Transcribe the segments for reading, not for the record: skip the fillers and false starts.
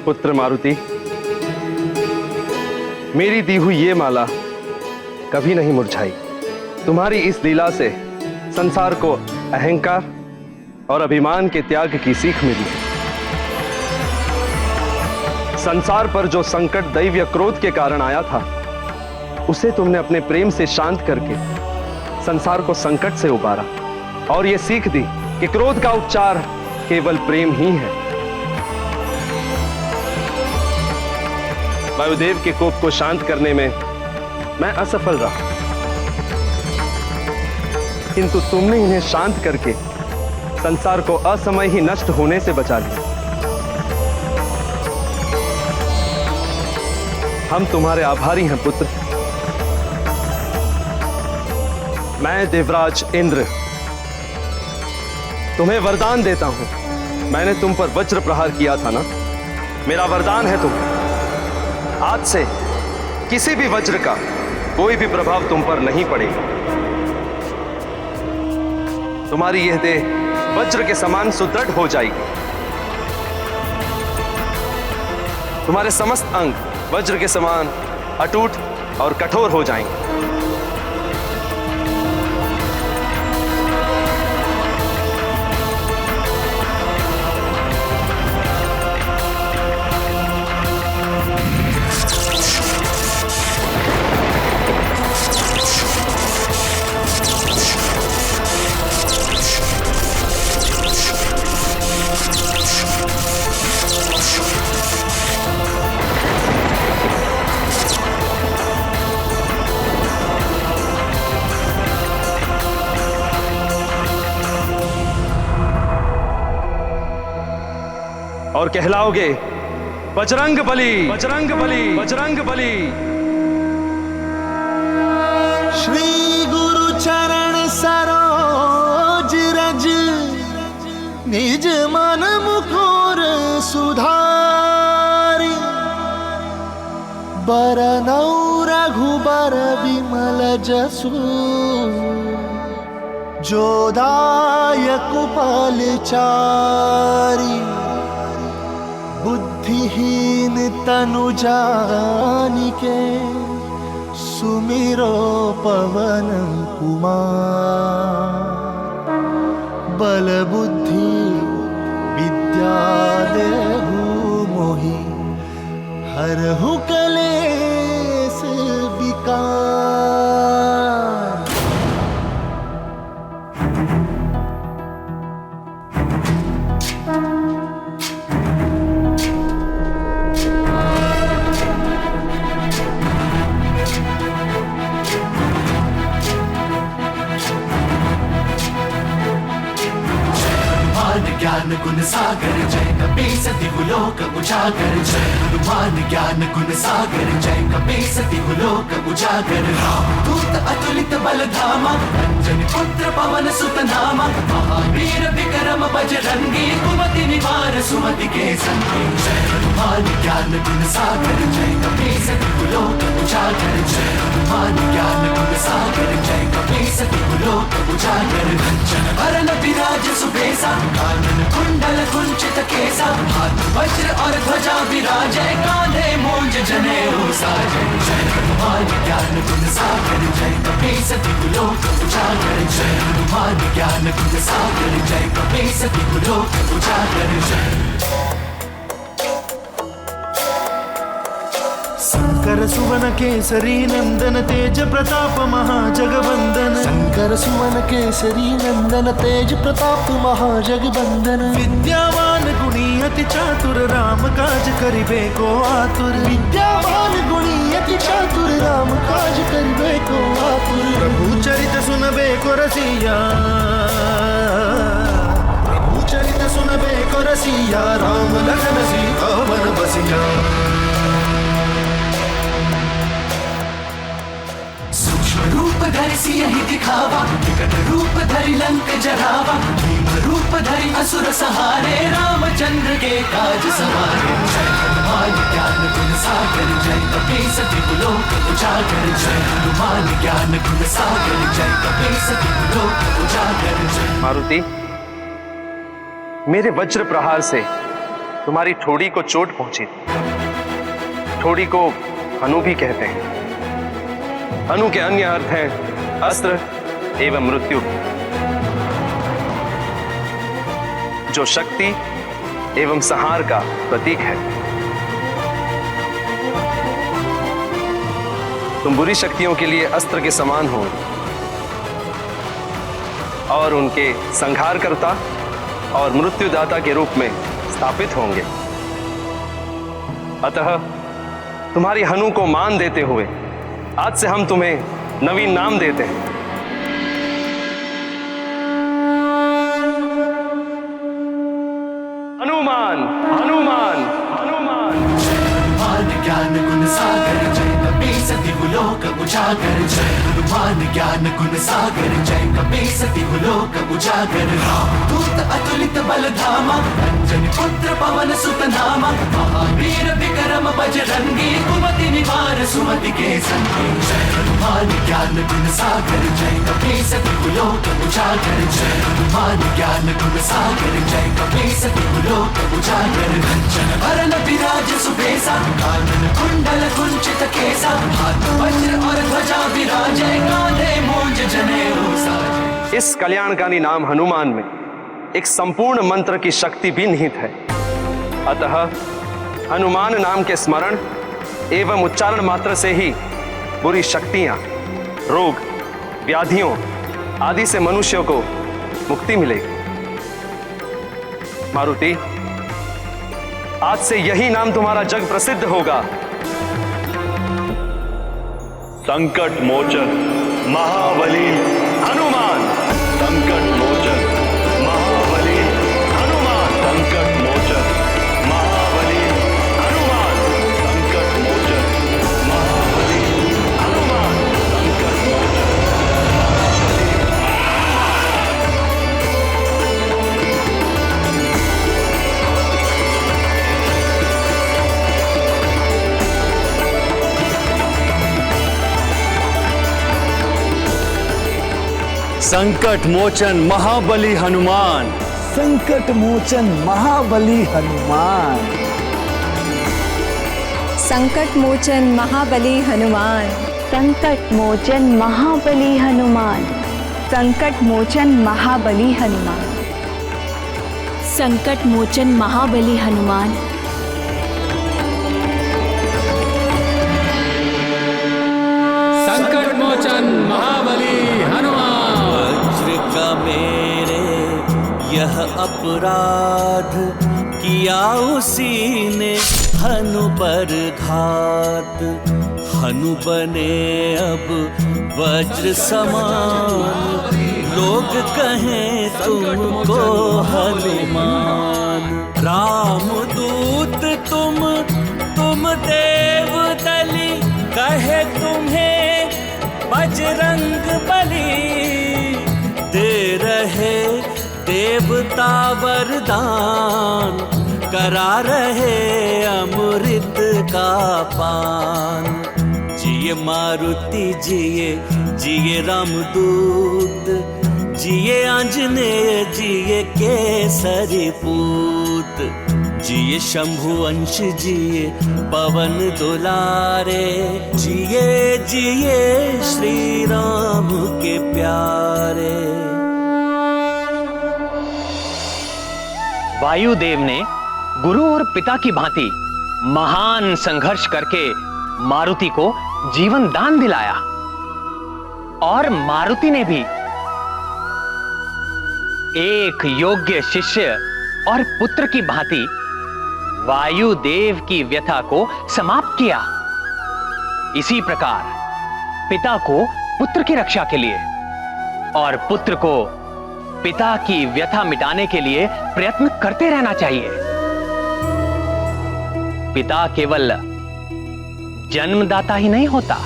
पुत्र मारुति, मेरी दी हुई ये माला कभी नहीं मुरझाई। तुम्हारी इस लीला से संसार को अहंकार और अभिमान के त्याग की सीख मिली। संसार पर जो संकट दैवीय क्रोध के कारण आया था, उसे तुमने अपने प्रेम से शांत करके संसार को संकट से उबारा और यह सीख दी कि क्रोध का उपचार केवल प्रेम ही है। वायुदेव के कोप को शांत करने में मैं असफल रहा, किंतु तुमने इन्हें शांत करके संसार को असमय ही नष्ट होने से बचा लिया। हम तुम्हारे आभारी हैं पुत्र। मैं देवराज इंद्र तुम्हें वरदान देता हूं। मैंने तुम पर वज्र प्रहार किया था ना, मेरा वरदान है तुम्हें, आज से किसी भी वज्र का कोई भी प्रभाव तुम पर नहीं पड़ेगा। तुम्हारी यह देह वज्र के समान सुदृढ़ हो जाएगी। तुम्हारे समस्त अंग वज्र के समान अटूट और कठोर हो जाएंगे। और कहलाओगे बजरंग बली, बजरंग बली, बजरंग बली। श्री गुरु चरण सरोज रज, निज मन मुकुर सुधारी। बरनौ रघुबर विमल जसु, जो दायक फलचारी। बुद्धिहीन तनु जानिके, सुमिरो पवन कुमार। बल बुद्धि विद्या देहु मोहि, हरहु कलेश विकार। ज्ञान गुण सागर जय कपीस तिहुलोक उजागर। जय हनुमान ज्ञान गुण सागर जय कपीस तिहुलोक उजागर। दूत अतुलित बल धामा, अंजनी पुत्र पवन सुत नामा। महावीर विक्रम बजरंगी, कुमति निवार सुमति के संगी। जय हनुमान ज्ञान गुण सागर जय कपीस तिहुलोक उजागर। जय हनुमान ज्ञान गुण सागर जय कपीस तिहुलोक उजागर। कंचन वरन विराज सुबेसा, कानन कुंडल कुंचित केसा। हाथ वज्र और ध्वजा विराजय, कांधे मूंज जनेऊ साजय। जय हनुमान ज्ञान गुण सागर जय कपीस तिहुलोक उजागर। जय हनुमान ज्ञान गुण सागर जय कपीस तिहुलोक उजागर। जय शंकर सुवन केसरी नंदन, तेज प्रताप महाजगवंदन। शंकर सुवन केसरी नंदन, तेज प्रताप महाजगवंदन। विद्यावान गुणी अति चातुर, राम काज करिबे को आतुर। विद्यावान गुणी अति चातुर, राम काज करिबे को आतुर। प्रभु चरित सुनबे को रसिया, प्रभु चरित सुनबे को रसिया। राम लखन सीता वन बसिया। रूप धरि सियहि दिखावा, विकट रूप धरि लंक जरावा। भीम रूप धरि असुर सहारे, रामचंद्र के काज सवारे। जय हनुमान ज्ञान गुण सागर जय कपीस तिहुलोक उजागर। जय हनुमान ज्ञान गुण सागर जय कपीस तिहुलोक उजागर। जय मारुति, मेरे वज्र प्रहार से तुम्हारी ठोड़ी को चोट पहुंची थी। ठोड़ी को हनु भी कहते हैं। हनु के अन्य अर्थ हैं अस्त्र एवं मृत्यु, जो शक्ति एवं संहार का प्रतीक है। तुम बुरी शक्तियों के लिए अस्त्र के समान हो और उनके संहारकर्ता और मृत्युदाता के रूप में स्थापित होंगे। अतः तुम्हारी हनु को मान देते हुए आज से हम तुम्हें नवीन नाम देते हैं। हनुमान हनुमान हनुमान। हनुमान ज्ञान गुण सागर जय कपीसति लोक उजागर। जय हनुमान ज्ञान गुण सागर जय कपीसति लोक उजागर। दूत अतुलित बल धामा अंजनी पुत्र पवन सुत नामा। महावीर विक्रम बजरंगी कुमति निवार सुमति के संगी। जय हनुमान ज्ञान गुण सागर जय कपीसति लोक उजागर। जय हनुमान ज्ञान गुण सागर जय कपीसति लोक उजागर। कंचन वरन विराज सुबेसा कानन कुंडल कुंचित केसा। हाथ वज्र और ध्वजा विराजे कांधे मूंज जनेऊ साजे। इस कल्याणकारी नाम हनुमान में एक संपूर्ण मंत्र की शक्ति भी निहित है। अतः हनुमान नाम के स्मरण एवं उच्चारण मात्र से ही बुरी शक्तियां, रोग, व्याधियों आदि से मनुष्यों को मुक्ति मिलेगी। मारुति, आज से यही नाम तुम्हारा जग प्रसिद्ध होगा। संकट मोचन महाबली हनुमान। संकट मोचन महाबली हनुमान। संकट मोचन महाबली हनुमान। संकट मोचन महाबली हनुमान। संकट मोचन संकट मोचन महाबली हनुमान। संकट मोचन महाबली हनुमान। संकट मोचन महाबली हनुमान। संकट मोचन महाबली हनुमान। संकट मोचन महाबली हनुमान। संकट मोचन महाबली हनुमान। संकट मोचन महाबली हनुमान। वज्र का मेरे यह अपराध किया उसी ने हनु पर घात। हनु बने अब वज्र समान, लोग कहें तुमको हनुमान। राम दूत तुम देव दली, कहे तुम्हें बजरंग बली। दे रहे देवता वरदान, करा रहे अमृत का पान। जिए मारुति जिए जिए रामदूत, जिए आंजनेय जिए केसरी पूत। जिए शंभु अंश जिए पवन दुलारे, जिए जिए श्री राम के प्यारे। वायुदेव ने गुरु और पिता की भांति महान संघर्ष करके मारुति को जीवन दान दिलाया, और मारुति ने भी एक योग्य शिष्य और पुत्र की भांति वायुदेव की व्यथा को समाप्त किया। इसी प्रकार पिता को पुत्र की रक्षा के लिए और पुत्र को पिता की व्यथा मिटाने के लिए प्रयत्न करते रहना चाहिए। पिता केवल जन्मदाता ही नहीं होता,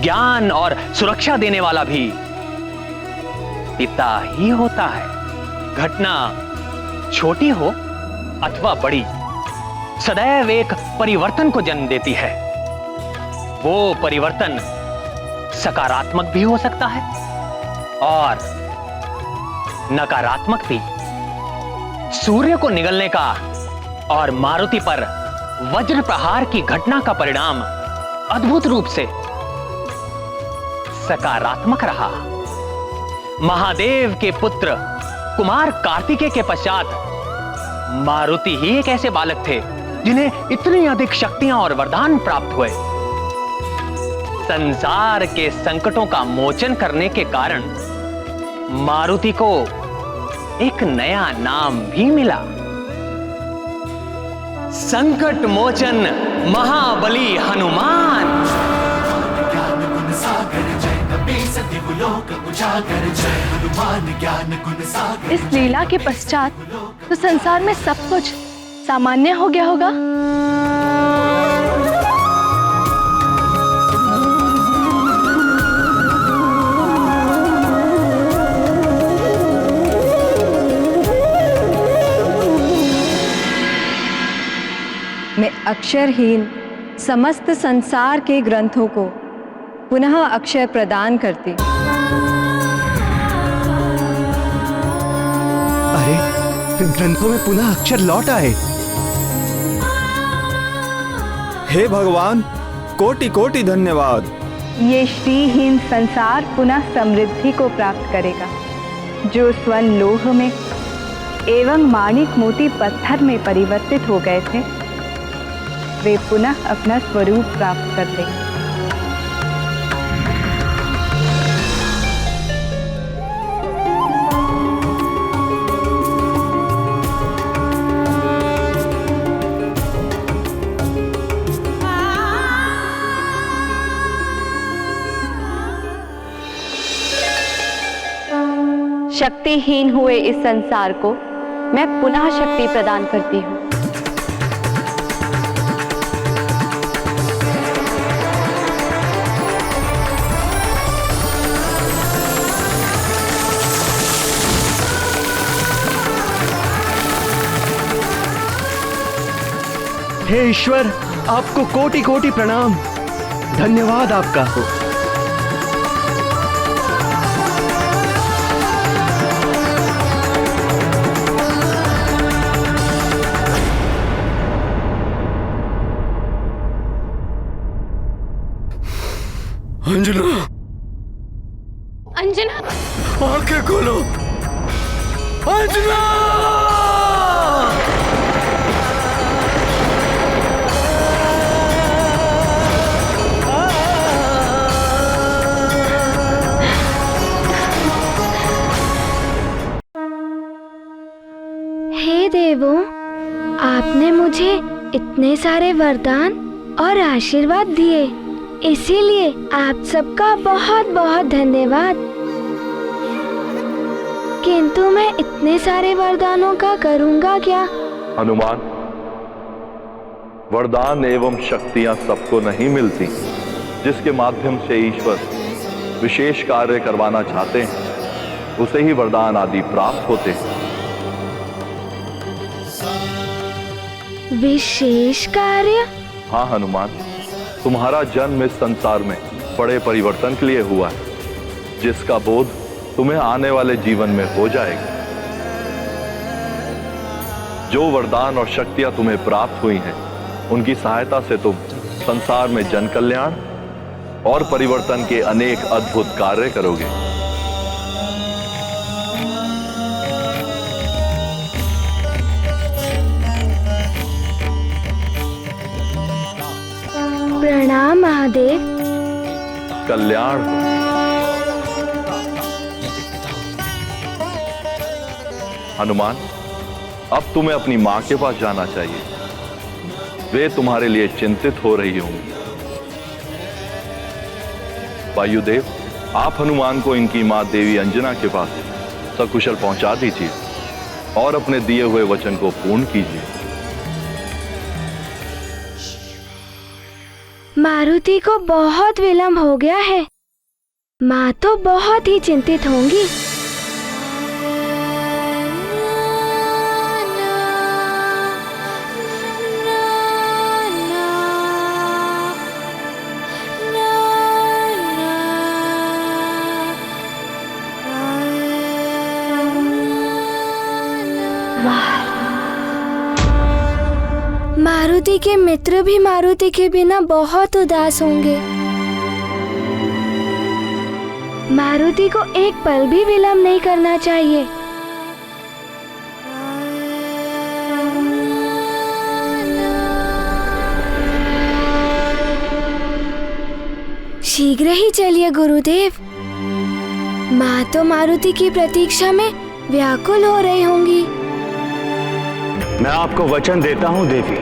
ज्ञान और सुरक्षा देने वाला भी पिता ही होता है। घटना छोटी हो अथवा बड़ी, सदैव एक परिवर्तन को जन्म देती है। वो परिवर्तन सकारात्मक भी हो सकता है और नकारात्मक भी। सूर्य को निगलने का और मारुति पर वज्र प्रहार की घटना का परिणाम अद्भुत रूप से सकारात्मक रहा। महादेव के पुत्र कुमार कार्तिकेय के पश्चात मारुति ही एक ऐसे बालक थे जिन्हें इतनी अधिक शक्तियां और वरदान प्राप्त हुए। संसार के संकटों का मोचन करने के कारण मारुति को एक नया नाम भी मिला, संकट मोचन महाबली हनुमान। ज्ञान गुण सागर जय कपीस तिहु लोक उजागर जय हनुमान ज्ञान गुण सागर। इस लीला के पश्चात तो संसार में सब कुछ सामान्य हो गया होगा। मैं अक्षरहीन समस्त संसार के ग्रंथों को पुनः अक्षर प्रदान करती। अरे ग्रंथों में पुनः अक्षर लौट आए। हे भगवान, कोटि कोटि धन्यवाद। ये श्रीहीन संसार पुनः समृद्धि को प्राप्त करेगा। जो स्वर्ण लोह में एवं माणिक मोती पत्थर में परिवर्तित हो गए थे, वे पुनः अपना स्वरूप प्राप्त कर लेंगे। शक्तिहीन हुए इस संसार को मैं पुनः शक्ति प्रदान करती हूँ। हे ईश्वर, आपको कोटि कोटि प्रणाम। धन्यवाद आपका। अंजना, अंजना, आंखें खोलो। अंजना! हे देवों, आपने मुझे इतने सारे वरदान और आशीर्वाद दिए, इसीलिए आप सबका बहुत बहुत धन्यवाद। किंतु मैं इतने सारे वरदानों का करूंगा क्या? हनुमान, वरदान एवं शक्तियां सबको नहीं मिलती। जिसके माध्यम से ईश्वर विशेष कार्य करवाना चाहते हैं, उसे ही वरदान आदि प्राप्त होते हैं। विशेष कार्य? हाँ हनुमान, तुम्हारा जन्म इस संसार में बड़े परिवर्तन के लिए हुआ है, जिसका बोध तुम्हें आने वाले जीवन में हो जाएगा। जो वरदान और शक्तियां तुम्हें प्राप्त हुई हैं, उनकी सहायता से तुम संसार में जन कल्याण और परिवर्तन के अनेक अद्भुत कार्य करोगे। प्रणाम महादेव। कल्याण हो। हनुमान, अब तुम्हें अपनी मां के पास जाना चाहिए। वे तुम्हारे लिए चिंतित हो रही होंगी। वायुदेव, आप हनुमान को इनकी मां देवी अंजना के पास सकुशल पहुंचा दीजिए और अपने दिए हुए वचन को पूर्ण कीजिए। मारुति को बहुत विलंब हो गया है। माँ तो बहुत ही चिंतित होंगी। मारुति के मित्र भी मारुति के बिना बहुत उदास होंगे। मारुति को एक पल भी विलंब नहीं करना चाहिए। शीघ्र ही चलिए गुरुदेव। माँ तो मारुति की प्रतीक्षा में व्याकुल हो रही होंगी। मैं आपको वचन देता हूँ देवी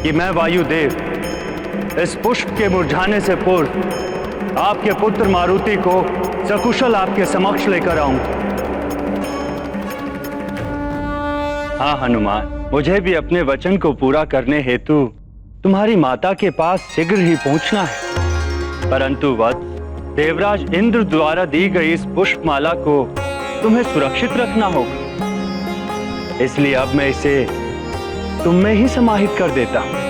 कि मैं वायुदेव इस पुष्प के मुरझाने से पूर्व आपके पुत्र मारुति को सकुशल आपके समक्ष लेकर आऊंगा। हाँ हनुमान, मुझे भी अपने वचन को पूरा करने हेतु तुम्हारी माता के पास शीघ्र ही पहुंचना है, परंतु वत्स, देवराज इंद्र द्वारा दी गई इस पुष्पमाला को तुम्हें सुरक्षित रखना होगा, इसलिए अब मैं इसे तुम में ही समाहित कर देता हूं।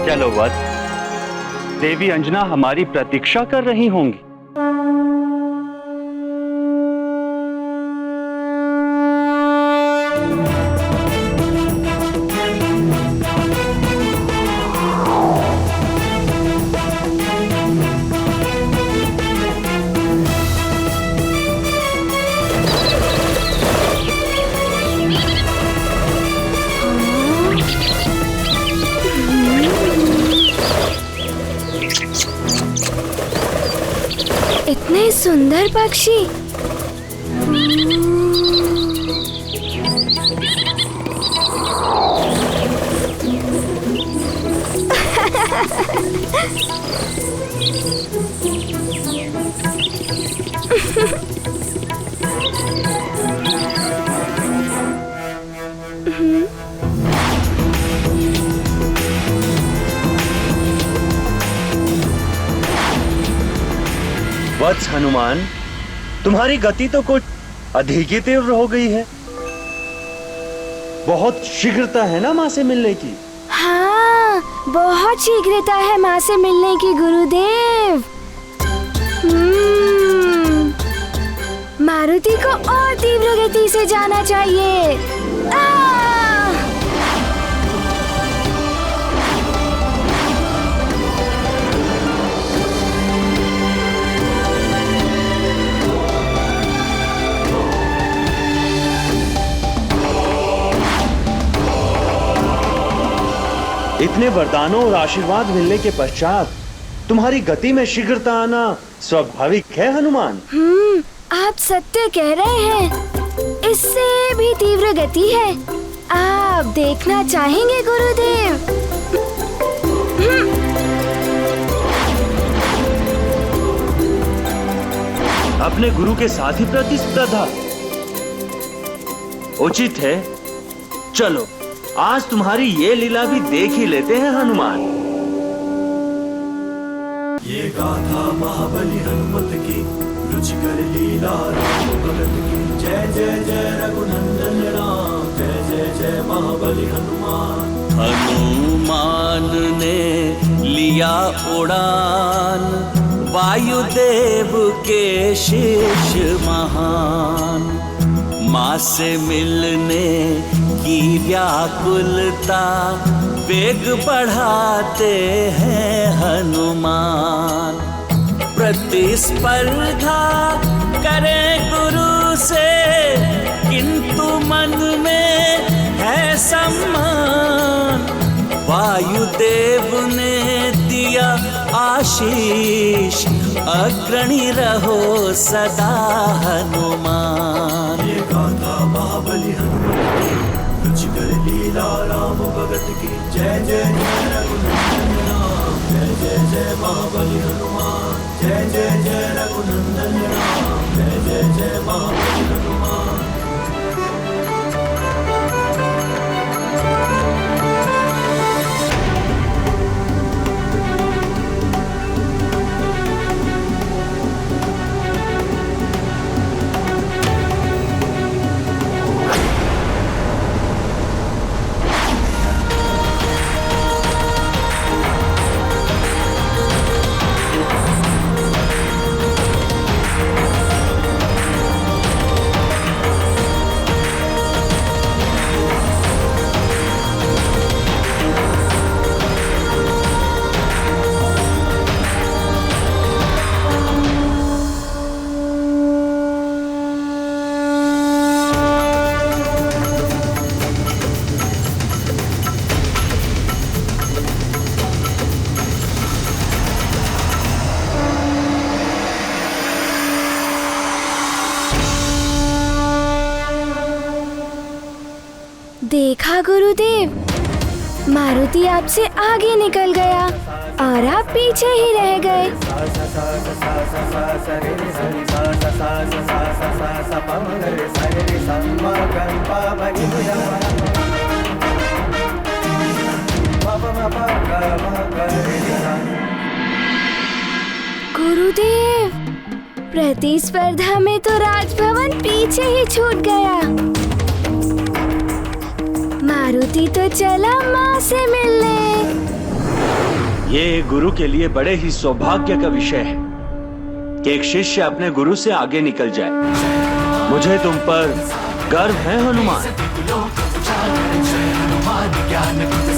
चलो वत्स, देवी अंजना हमारी प्रतीक्षा कर रही होंगी। इतने सुंदर पक्षी। वत्स हनुमान, तुम्हारी गति तो कुछ अधिक ही तीव्र हो गई है। बहुत शीघ्रता है ना माँ से मिलने की? हाँ, बहुत शीघ्रता है माँ से मिलने की गुरुदेव। मारुति को और तीव्र गति से जाना चाहिए। इतने वरदानों और आशीर्वाद मिलने के पश्चात तुम्हारी गति में शीघ्रता आना स्वाभाविक है हनुमान। आप सत्य कह रहे हैं, इससे भी तीव्र गति है। आप देखना चाहेंगे गुरुदेव? अपने गुरु के साथ ही प्रतिस्पर्धा उचित है। चलो आज तुम्हारी ये लीला भी देख ही लेते हैं हनुमान। ये गाथा महाबली हनुमत की, रुचिकर लीला राम भगत की। जय जय जय रघुनंदन राम, जय जय जय महाबली हनुमान। हनुमान ने लिया उड़ान, वायुदेव के शिष्य महान। माँ से मिलने की व्याकुलता वेग बढ़ाते हैं हनुमान। प्रतिस्पर्धा करें गुरु से, किंतु मन में है सम्मान। वायुदेव ने दिया आशीष, अग्रणी रहो सदा हनुमान। ये गाथा महाबली हनुमत की, रुचिकर लीला राम भगत की। जय जय जय रघुनंदन राम, जय जय जय महाबली हनुमान। जय जय जय रघुनंदन राम, जय जय जय महाबली हनुमान। गुरुदेव, मारुति आपसे आगे निकल गया और आप पीछे ही रह गए। गुरुदेव, प्रतिस्पर्धा में तो राजभवन पीछे ही छूट गया। मारुति तो चला माँ से मिलने। ये गुरु के लिए बड़े ही सौभाग्य का विषय है कि एक शिष्य अपने गुरु से आगे निकल जाए। मुझे तुम पर गर्व है हनुमान। हनुमान ज्ञान गुण